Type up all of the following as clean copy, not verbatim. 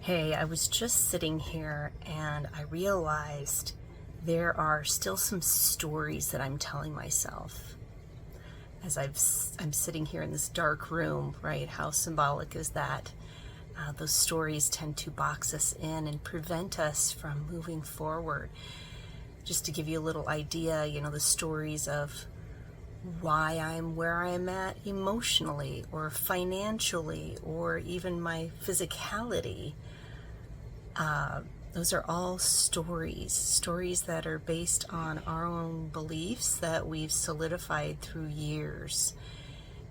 Hey, I was just sitting here and I realized there are still some stories that I'm telling myself as I'm sitting here in this dark room, right? How symbolic is that? Those stories tend to box us in and prevent us from moving forward. Just to give you a little idea, the stories of why I'm where I'm at emotionally or financially or even my physicality. Those are all stories that are based on our own beliefs that we've solidified through years.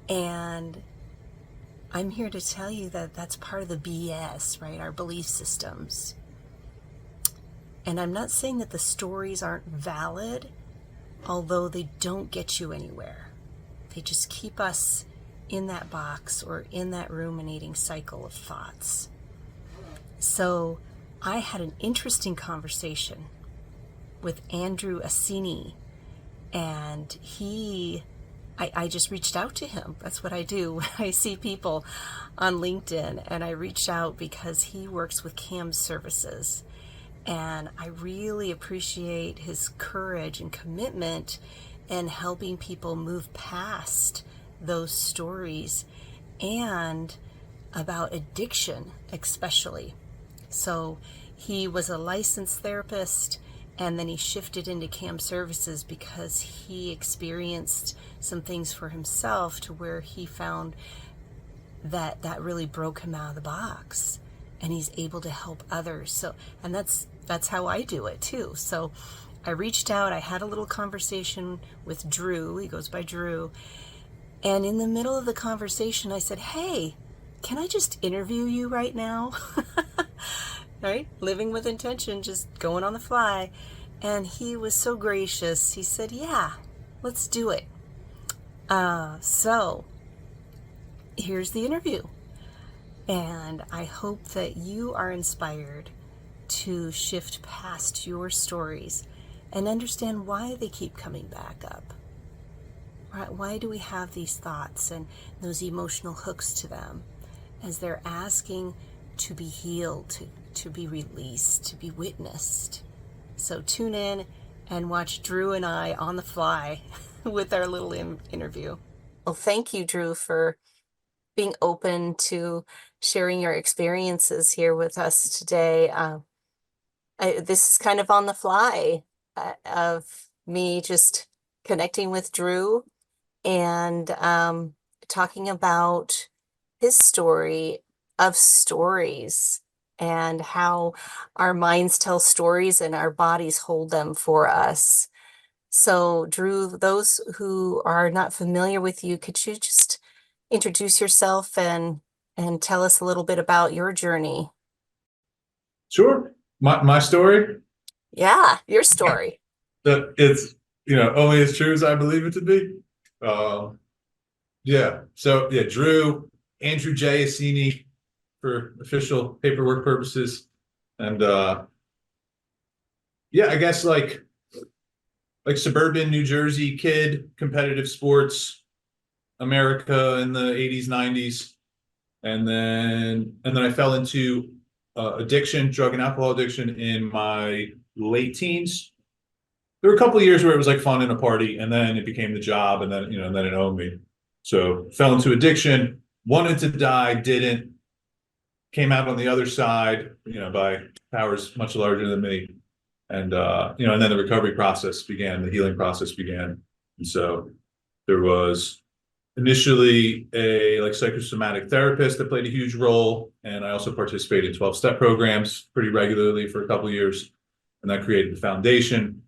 And I'm here to tell you that that's part of the BS, right? Our belief systems. And I'm not saying that the stories aren't valid, although they don't get you anywhere. They just keep us in that box or in that ruminating cycle of thoughts. So I had an interesting conversation with Andrew Assini, and I just reached out to him. That's what I do when I see people on LinkedIn, and I reached out because he works with CAM services, and I really appreciate his courage and commitment in helping people move past those stories and about addiction especially. So he was a licensed therapist, and then he shifted into CAM services because he experienced some things for himself to where he found that really broke him out of the box, and he's able to help others. So, and that's how I do it too. So I reached out, I had a little conversation with Drew, he goes by Drew, and in the middle of the conversation I said, hey, can I just interview you right now? Right? Living with intention, just going on the fly. And he was so gracious. He said, yeah, let's do it. So here's the interview. And I hope that you are inspired to shift past your stories and understand why they keep coming back up. Right? Why do we have these thoughts and those emotional hooks to them as they're asking to be healed, to be released, to be witnessed? So tune in and watch Drew and I on the fly with our little interview. Well, thank you, Drew, for being open to sharing your experiences here with us today. This is kind of on the fly of me just connecting with Drew and talking about his story of stories and how our minds tell stories and our bodies hold them for us. So, Drew, those who are not familiar with you, could you just introduce yourself and tell us a little bit about your journey? Sure. My story, Yeah, your story. that it's only as true as I believe it to be. Um, yeah. So yeah, Andrew J. Assini for official paperwork purposes, and yeah, I guess like suburban New Jersey kid, competitive sports, America in the 80s, 90s, and then I fell into addiction, drug and alcohol addiction in my late teens. There were a couple of years where it was like fun in a party, and then it became the job, and then it owned me. So fell into addiction, wanted to die, didn't, came out on the other side, by powers much larger than me. And and then the recovery process began, the healing process began. And so there was initially a psychosomatic therapist that played a huge role. And I also participated in 12-step programs pretty regularly for a couple of years. And that created the foundation.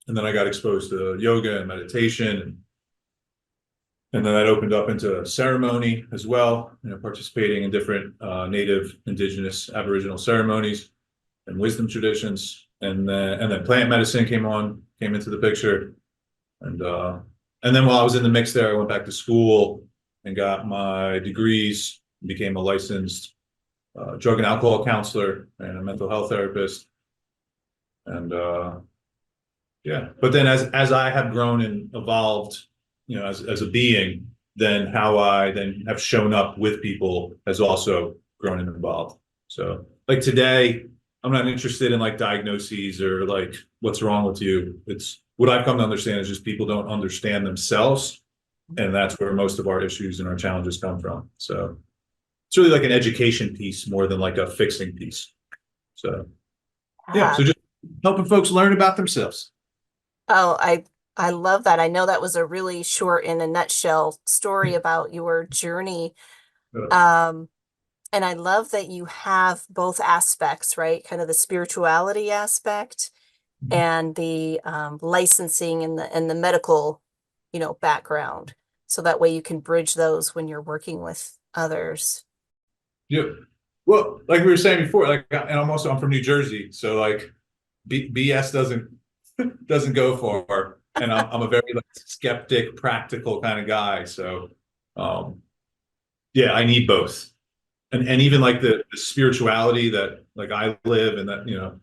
And then I got exposed to yoga and meditation. And then that opened up into ceremony as well, participating in different native, indigenous, aboriginal ceremonies and wisdom traditions. And then plant medicine came into the picture. And then while I was in the mix there, I went back to school and got my degrees, became a licensed drug and alcohol counselor and a mental health therapist. And yeah, but then as I have grown and evolved, as a being, then how I then have shown up with people has also grown and evolved. So like today, I'm not interested in like diagnoses or like what's wrong with you. It's what I've come to understand is just people don't understand themselves. And that's where most of our issues and our challenges come from. So it's really like an education piece more than like a fixing piece. So yeah, Uh, so just helping folks learn about themselves. oh, I love that. I know that was a really short, in a nutshell, story about your journey. Um, and I love that you have both aspects, right? Kind of the spirituality aspect and the licensing and the medical, background. So that way you can bridge those when you're working with others. Yeah. Well, like we were saying before, like, and I'm from New Jersey, so like BS doesn't go far, and I'm a very like skeptic, practical kind of guy. So, yeah, I need both, and even like the spirituality that like I live and that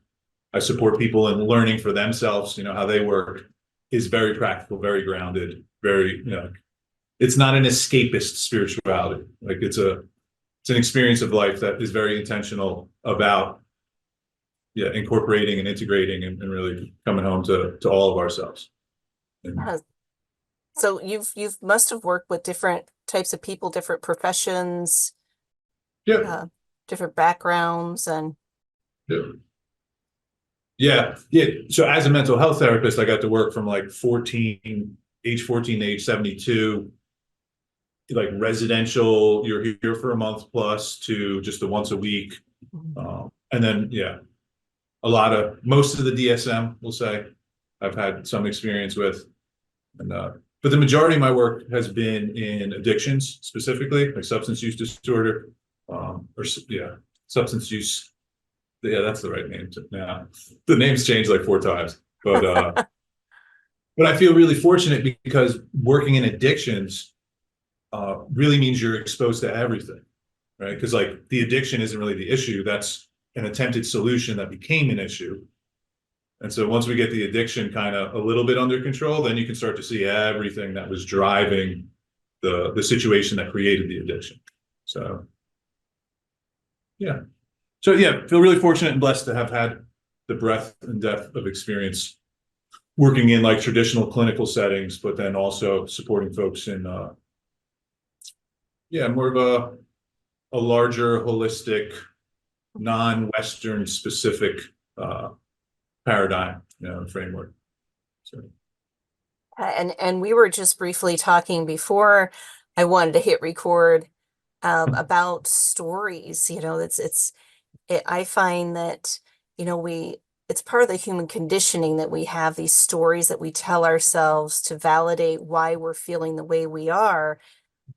I support people in learning for themselves. How they work is very practical, very grounded, very it's not an escapist spirituality. Like it's an experience of life that is very intentional about incorporating and integrating and really coming home to all of ourselves. And Yeah. So you've must have worked with different types of people, different professions, yeah, uh, different backgrounds, and yeah, yeah. So as a mental health therapist, I got to work from like age 14 to age 72, like residential, you're here for a month plus to just the once a week. And then, yeah, most of the DSM, we'll say, I've had some experience with. And but the majority of my work has been in addictions, specifically like substance use disorder, substance use. Yeah, that's the right name. Now the name's changed like 4 times, but I feel really fortunate because working in addictions really means you're exposed to everything, right? Because like the addiction isn't really the issue; that's an attempted solution that became an issue. And so once we get the addiction kind of a little bit under control, then you can start to see everything that was driving the situation that created the addiction. So yeah. So yeah, feel really fortunate and blessed to have had the breadth and depth of experience working in like traditional clinical settings, but then also supporting folks in more of a larger, holistic, non-Western specific paradigm, framework. So and we were just briefly talking before I wanted to hit record about stories. I find that we it's part of the human conditioning that we have these stories that we tell ourselves to validate why we're feeling the way we are,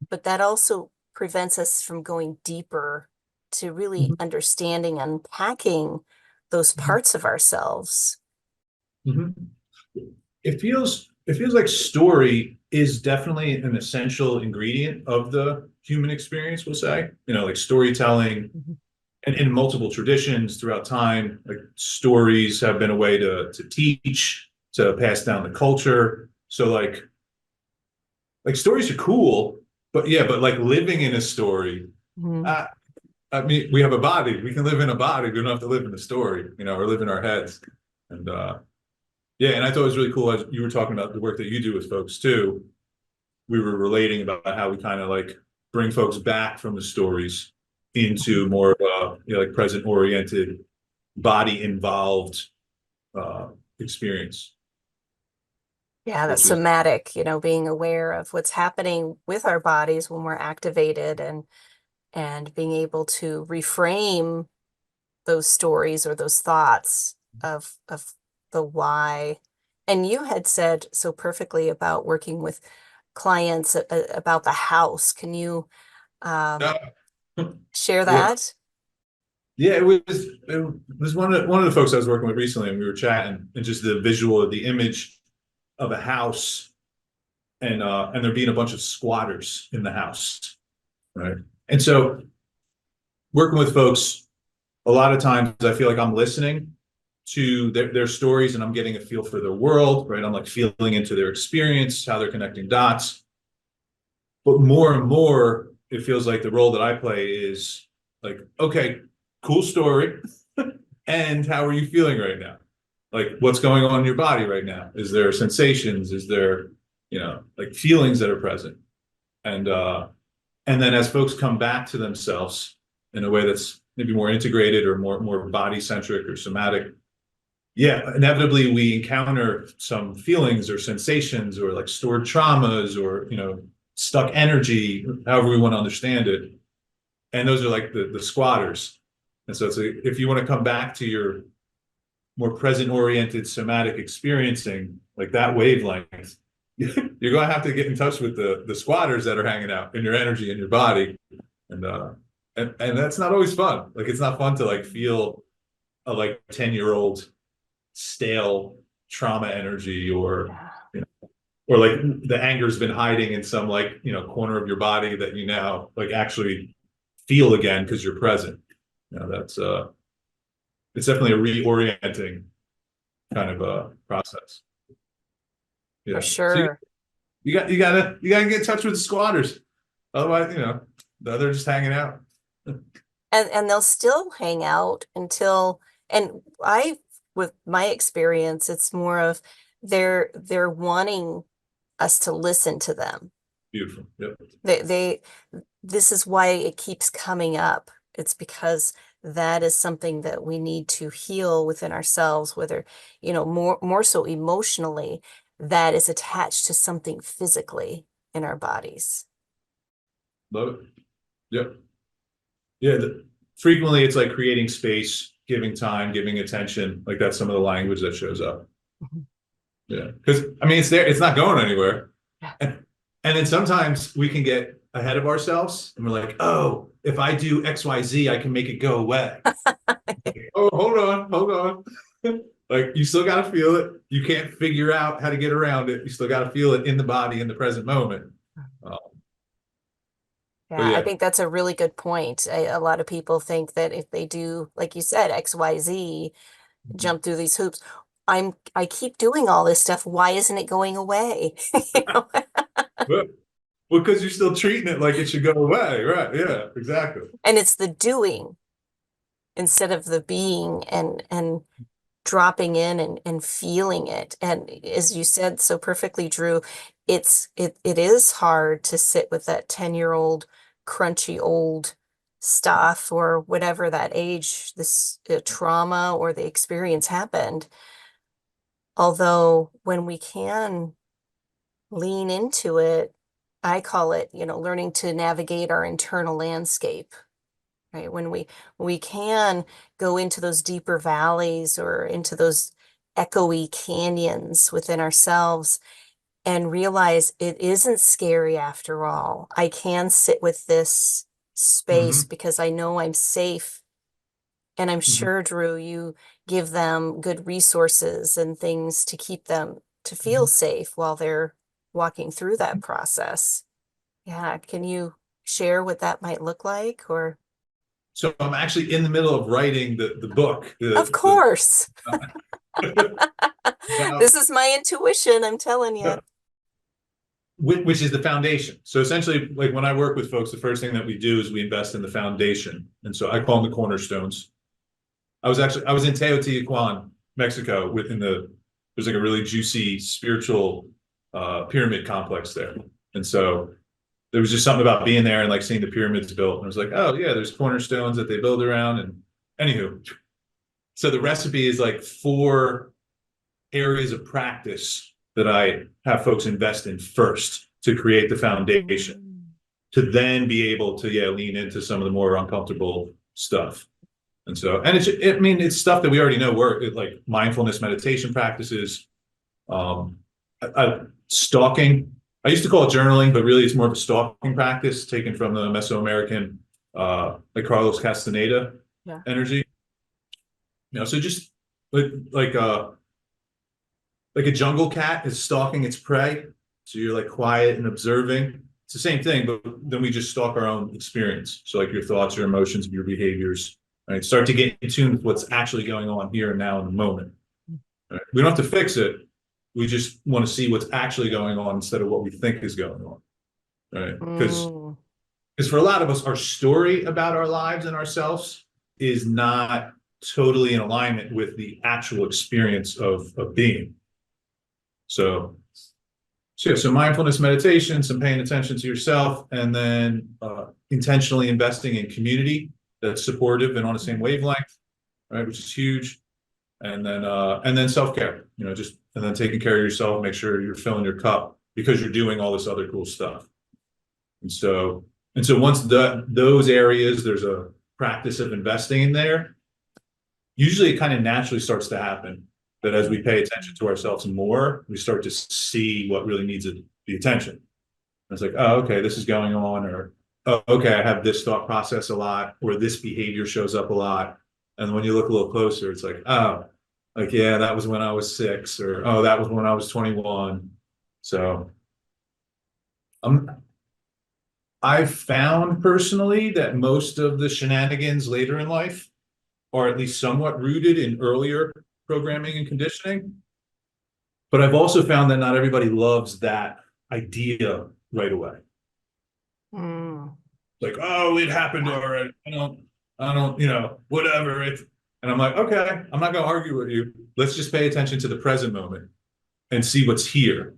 but that also prevents us from going deeper to really understanding, unpacking those parts of ourselves. mhm. It feels like story is definitely an essential ingredient of the human experience, we'll say. Like storytelling Mhm. and in multiple traditions throughout time, like stories have been a way to teach, to pass down the culture. So like stories are cool, but yeah, but like living in a story, Mhm. uh, I mean, we have a body. We can live in a body. We don't have to live in a story, or live in our heads. And yeah, and I thought it was really cool as you were talking about the work that you do with folks too. We were relating about how we kind of like bring folks back from the stories into more of a like present oriented, body involved experience, Yeah, that which is somatic, being aware of what's happening with our bodies when we're activated, and being able to reframe those stories or those thoughts of the why. And you had said so perfectly about working with clients about the house. Can you um, yeah, share yeah, that? yeah. It was one of the folks I was working with recently, and we were chatting, and just the visual of the image of a house, and there being a bunch of squatters in the house, right? And so working with folks, a lot of times I feel like I'm listening to their stories and I'm getting a feel for their world, right? I'm like feeling into their experience, how they're connecting dots. But more and more, it feels like the role that I play is like, okay, cool story. And how are you feeling right now? Like, what's going on in your body right now? Is there sensations? Is there, like feelings that are present? And then as folks come back to themselves in a way that's maybe more integrated or more body centric or somatic, yeah, inevitably we encounter some feelings or sensations or like stored traumas or stuck energy, however we want to understand it. And those are like the squatters. And so if you want to come back to your more present oriented somatic experiencing, like that wavelength, you're going to have to get in touch with the squatters that are hanging out in your energy in your body. And that's not always fun. Like, it's not fun to like feel a like 10-year-old stale trauma energy or or like the anger's been hiding in some like corner of your body that you now like actually feel again because you're present. That's it's definitely a reorienting kind of a process. Yeah, For sure. So you gotta get in touch with the squatters, otherwise they're just hanging out. And they'll still hang out until, and with my experience, it's more of they're wanting us to listen to them. Beautiful. Yep. This is why it keeps coming up. It's because that is something that we need to heal within ourselves, whether, more so emotionally, that is attached to something physically in our bodies. Love it. Yep. Yeah. Frequently it's like creating space, giving time, giving attention. Like, that's some of the language that shows up. Mm-hmm. Yeah. Because I mean, it's there, it's not going anywhere. And then sometimes we can get ahead of ourselves and we're like, oh, if I do XYZ, I can make it go away. Oh, hold on. Like, you still got to feel it. You can't figure out how to get around it. You still got to feel it in the body in the present moment. Yeah, I think that's a really good point. A lot of people think that if they do, like you said, XYZ, jump through these hoops, I keep doing all this stuff. Why isn't it going away? Well, because you're still treating it like it should go away, right? Yeah, exactly. And it's the doing instead of the being and dropping in and feeling it. And as you said so perfectly, Drew, it is hard to sit with that 10-year-old crunchy old stuff or whatever that age, this trauma or the experience happened. Although when we can lean into it, I call it, learning to navigate our internal landscape. Right? When we can go into those deeper valleys or into those echoey canyons within ourselves and realize it isn't scary after all. I can sit with this space because I know I'm safe. And I'm sure, Drew, you give them good resources and things to keep them to feel safe while they're walking through that process. Yeah. Can you share what that might look like? Or So I'm actually in the middle of writing the book. Of course. Now, This is my intuition, I'm telling you. which is the foundation. So essentially, like when I work with folks, the first thing that we do is we invest in the foundation. And so I call them the cornerstones. I was in Teotihuacan, Mexico, there's like a really juicy spiritual pyramid complex there. And so there was just something about being there and like seeing the pyramids built. And I was like, oh yeah, there's cornerstones that they build around. And anywho, so the recipe is like 4 areas of practice that I have folks invest in first to create the foundation, to then be able to lean into some of the more uncomfortable stuff. And so, and it's stuff that we already know work, like mindfulness meditation practices, stalking. I used to call it journaling, but really it's more of a stalking practice taken from the Mesoamerican, like Carlos Castaneda energy. So just like a jungle cat is stalking its prey. So you're like quiet and observing. It's the same thing, but then we just stalk our own experience. So like your thoughts, your emotions, your behaviors, right? Start to get in tune with what's actually going on here and now in the moment. Right? We don't have to fix it. We just want to see what's actually going on instead of what we think is going on. Right? Because for a lot of us, our story about our lives and ourselves is not totally in alignment with the actual experience of being. So, so mindfulness meditation, some paying attention to yourself, and then intentionally investing in community that's supportive and on the same wavelength, right? Which is huge. And then self-care, just, and then taking care of yourself, make sure you're filling your cup because you're doing all this other cool stuff. And so once those areas, there's a practice of investing in there, usually it kind of naturally starts to happen that as we pay attention to ourselves more, we start to see what really needs the attention. And it's like, oh, okay, this is going on, or, oh, okay, I have this thought process a lot, or this behavior shows up a lot. And when you look a little closer, it's like, oh, like, yeah, that was when I was 6, or, oh, that was when I was 21. So I've found personally that most of the shenanigans later in life are at least somewhat rooted in earlier programming and conditioning. But I've also found that not everybody loves that idea right away. Like, oh, it happened already. I don't, whatever. And I'm like, okay, I'm not gonna argue with you. Let's just pay attention to the present moment and see what's here.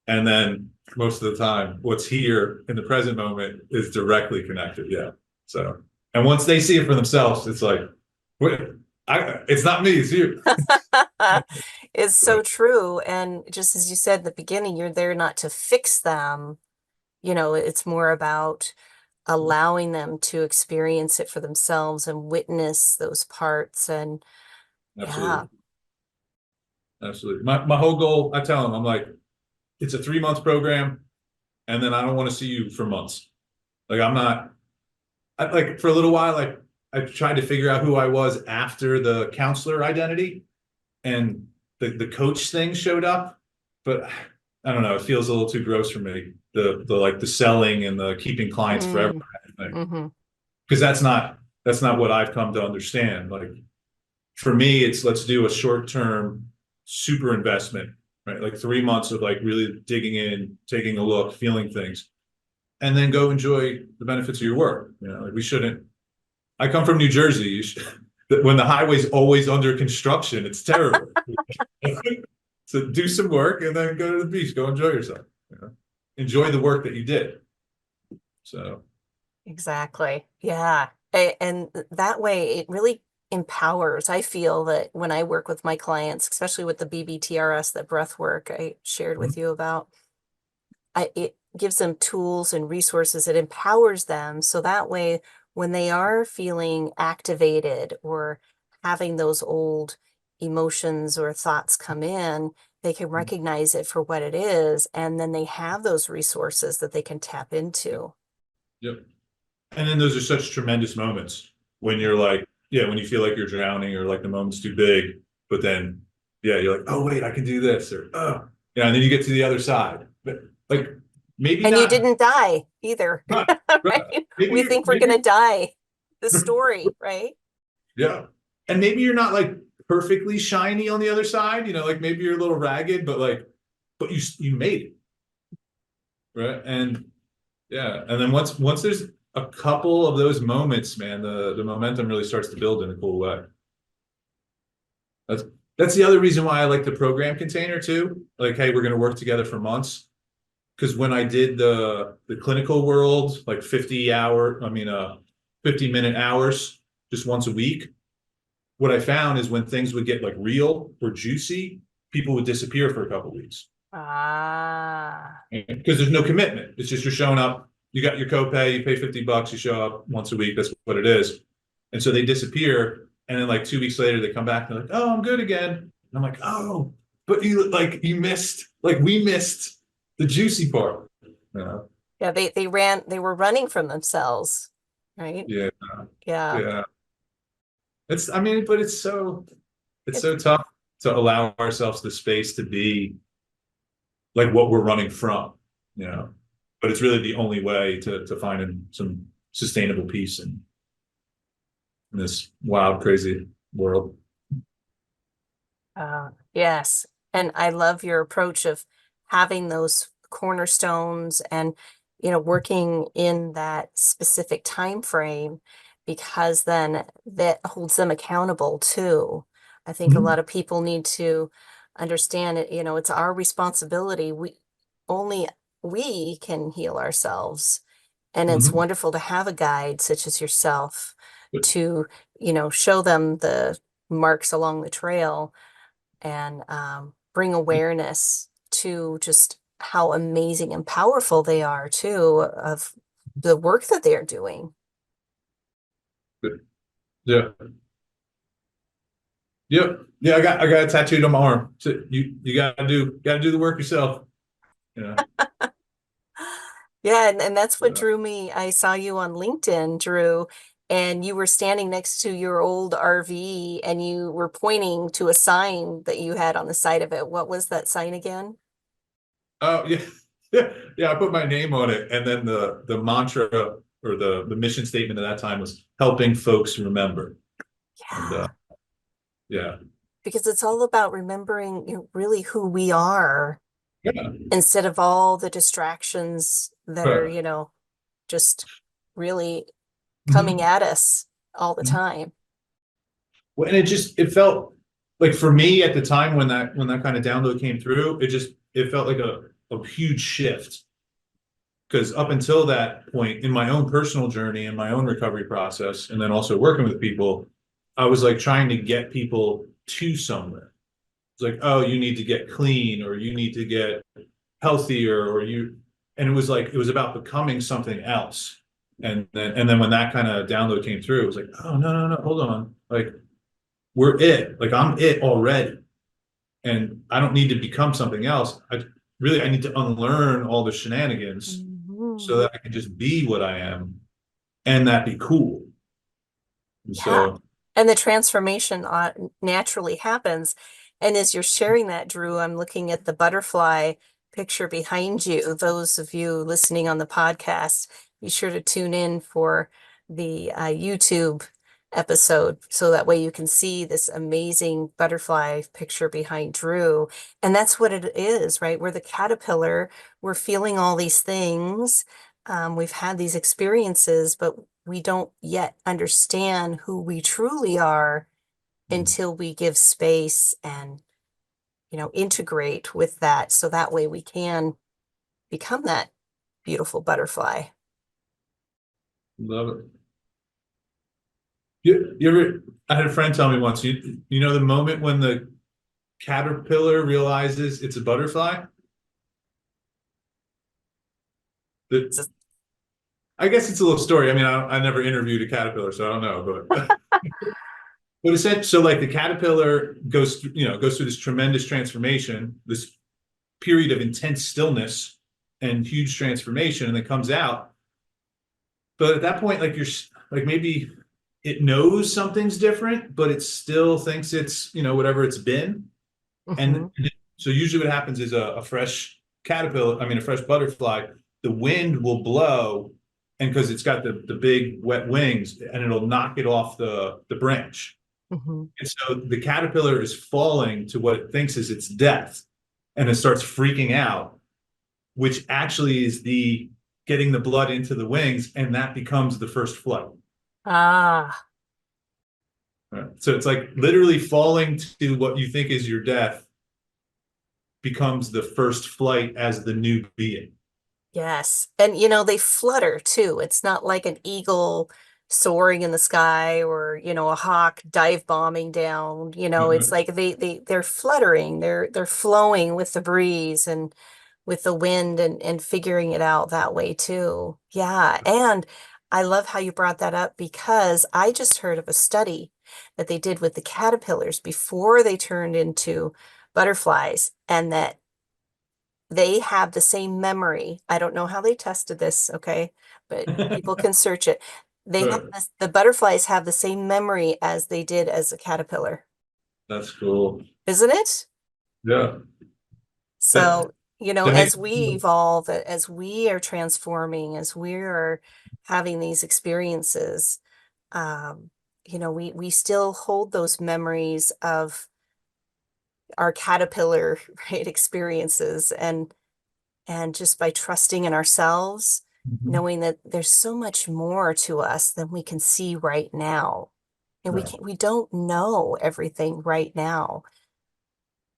And then most of the time, what's here in the present moment is directly connected. Yeah. So, and once they see it for themselves, it's like, it's not me, it's you. It's so true. And just as you said in the beginning, you're there not to fix them. It's more about allowing them to experience it for themselves and witness those parts. And Absolutely. Absolutely. My whole goal, I tell them, I'm like, it's a 3-month program, and then I don't want to see you for months. Like, like for a little while, like I tried to figure out who I was after the counselor identity, and the coach thing showed up, but I don't know, it feels a little too gross for me. The like the selling and the keeping clients forever thing. Because that's not what I've come to understand. Like, for me, it's let's do a short-term super investment, right? Like 3 months of like really digging in, taking a look, feeling things, and then go enjoy the benefits of your work. Like, we shouldn't. I come from New Jersey. When the highway's always under construction, it's terrible. So do some work and then go to the beach, go enjoy yourself. Enjoy the work that you did. So exactly. Yeah. And that way it really empowers. I feel that when I work with my clients, especially with the BBTRS, that breath work I shared with you about, it gives them tools and resources. It empowers them. So that way, when they are feeling activated or having those old emotions or thoughts come in, they can recognize it for what it is. And then they have those resources that they can tap into. Yep. And then those are such tremendous moments when you're like, yeah, when you feel like you're drowning or like the moment's too big, but then, yeah, you're like, oh, wait, I can do this, or, oh, and then you get to the other side. But like, maybe And not. you didn't die either. Right, Right? maybe We think we're going to die. The story, right? yeah. And maybe you're not like perfectly shiny on the other side, like maybe you're a little ragged, but you made it. Right. And yeah. And then once there's a couple of those moments, man, the momentum really starts to build in a cool way. That's the other reason why I like the program container too. Like, hey, we're going to work together for months. Because when I did the clinical world, like 50-minute hours, just once a week, what I found is when things would get like real or juicy, people would disappear for a couple of weeks. Because there's no commitment. It's just you're showing up, you got your copay, you pay $50, you show up once a week. That's what it is. And so they disappear. And then like 2 weeks later, they come back and they're like, oh, I'm good again. And I'm like, oh, but we missed the juicy part. Yeah, they were running from themselves, right? Yeah. Yeah. But it's so tough to allow ourselves the space to be like what we're running from, but it's really the only way to find some sustainable peace in this wild, crazy world. Yes. And I love your approach of having those cornerstones and, working in that specific time frame. because then that holds them accountable too. I think a Mhm. lot of people need to understand it, it's our responsibility. Only we can heal ourselves. And it's Mhm. wonderful to have a guide such as yourself to, show them the marks along the trail and bring awareness to just how amazing and powerful they are too of the work that they're doing. Yeah. Yep. Yeah, I got it tattooed on my arm. So you gotta do the work yourself. Yeah. Yeah, and that's what Yeah. drew me. I saw you on LinkedIn, Drew, and you were standing next to your old RV and you were pointing to a sign that you had on the side of it. What was that sign again? Oh yeah. Yeah. Yeah. I put my name on it, and then the mantra or the mission statement at that time was helping folks remember. And Yeah, yeah. because it's all about remembering, really who we are Yeah. instead of all the distractions that are, Right. just really coming Mhm. at us all the time. Well, and it felt like for me at the time when that kind of download came through, it felt like a huge shift. Because up until that point in my own personal journey and my own recovery process, and then also working with people, I was like trying to get people to somewhere. It's like, oh, you need to get clean, or you need to get healthier, and it was about becoming something else. And then when that kind of download came through, it was like, oh, no, no, no, hold on. Like, we're it. Like, I'm it already. And I don't need to become something else. I need to unlearn all the shenanigans so Mhm. that I can just be what I am and that be cool. And Yeah. so, And the transformation naturally happens. And as you're sharing that, Drew, I'm looking at the butterfly picture behind you. Those of you listening on the podcast, be sure to tune in for the YouTube episode so that way you can see this amazing butterfly picture behind Drew. And that's what it is, right? We're the caterpillar. We're feeling all these things. We've had these experiences, but we don't yet understand who we truly are until we give space and, integrate with that. So that way we can become that beautiful butterfly. love it. You ever, I had a friend tell me once, you know, the moment when the caterpillar realizes it's a butterfly, that Just- I guess it's a little story. I mean, I never interviewed a caterpillar, so I don't know, but but essentially, so like the caterpillar goes through this tremendous transformation, this period of intense stillness and huge transformation, and then comes out. But at that point, like like maybe it knows something's different, but it still thinks it's whatever it's been. And Mhm, so usually what happens is a fresh a fresh butterfly, the wind will blow, and because it's got the big wet wings, and it'll knock it off the branch. mhm. And so the caterpillar is falling to what it thinks is its death, and it starts freaking out, which actually is the getting the blood into the wings, and that becomes the first flight. Ah, Right? So it's like literally falling to what you think is your death becomes the first flight as the new being. yes. And they flutter too. It's not like an eagle soaring in the sky or, a hawk dive bombing down. It's like they're fluttering. They're flowing with the breeze and with the wind and figuring it out that way too. Yeah. And I love how you brought that up because I just heard of a study that they did with the caterpillars before they turned into butterflies and that they have the same memory. I don't know how they tested this, okay, but people can search it. They have Right. this, the butterflies have the same memory as they did as a caterpillar, That's cool. isn't it? Yeah. That So, that makes as we evolve, as we are transforming, as we're having these experiences, um, we still hold those memories of our caterpillar, right, experiences and just by trusting in ourselves Mhm. knowing that there's so much more to us than we can see right now. And No. we don't know everything right now.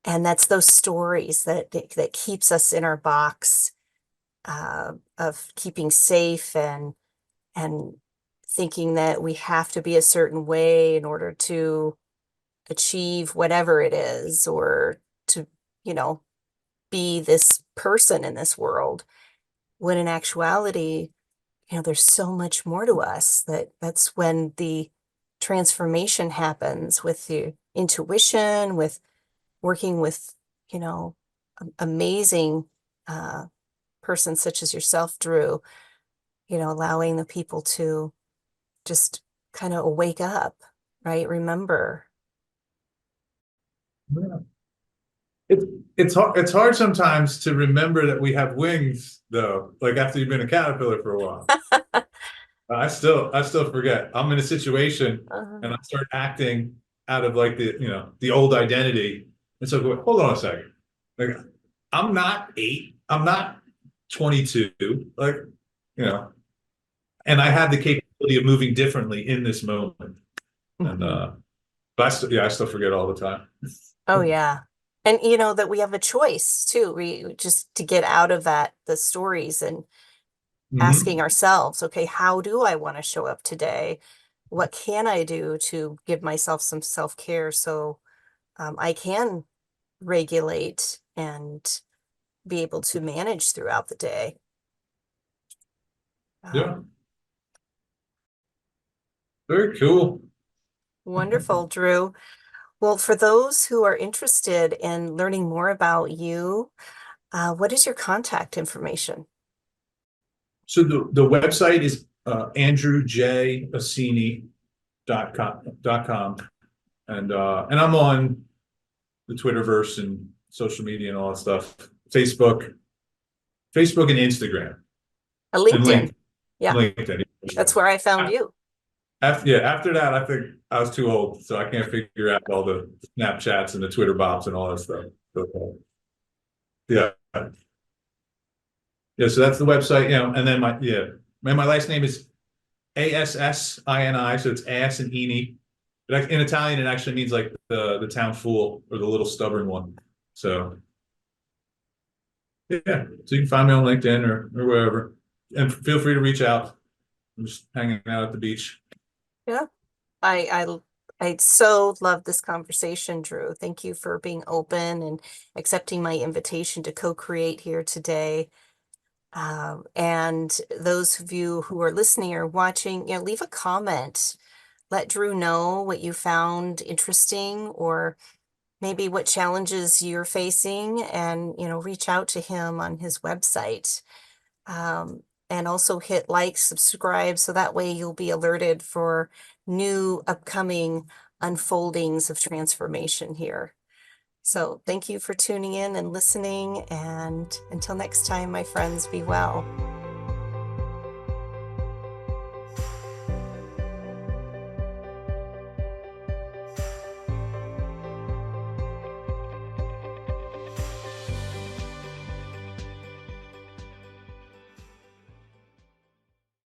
And that's those stories that keeps us in our box of keeping safe and thinking that we have to be a certain way in order to achieve whatever it is, or to, you know, be this person in this world, when in actuality, there's so much more to us. That's when the transformation happens, with the intuition, with working with, you know, amazing uh, persons such as yourself, Drew, allowing the people to just kind of wake up, right? Remember. Yeah. It's it's hard sometimes to remember that we have wings though. Like after you've been a caterpillar for a while. I still forget. I'm in a situation and I start acting out of like the old identity. And so go, hold on a second. Like I'm not 8. I'm not 22. Like, you know, and I have the capability of moving differently in this moment. And Mhm. but I still forget all the time. Oh yeah. And that we have a choice too. We just to get out of the stories, and asking Hmm. ourselves, okay, how do I want to show up today? What can I do to give myself some self-care so I can regulate and be able to manage throughout the day? Yeah, Um, very cool. Wonderful, Drew. Well, for those who are interested in learning more about you, what is your contact information? So the website is andrewjassini.com. And I'm on the Twitterverse and social media and all that stuff. Facebook, Facebook and Instagram and LinkedIn. Yeah, LinkedIn. that's where I found you. After that, I think I was too old, so I can't figure out all the Snapchats and the Twitter bops and all that stuff. So, yeah, yeah. So that's the website, and then my last name is Assini, so it's ass and Eni. But in Italian, it actually means like the town fool or the little stubborn one. So yeah, so you can find me on LinkedIn or wherever, and feel free to reach out. I'm just hanging out at the beach. Yeah. I so love this conversation, Drew. Thank you for being open and accepting my invitation to co-create here today. And those of you who are listening or watching, leave a comment. Let Drew know what you found interesting, or maybe what challenges you're facing, and reach out to him on his website. And also hit like, subscribe, so that way you'll be alerted for new upcoming unfoldings of transformation here. So thank you for tuning in and listening. And until next time, my friends, be well.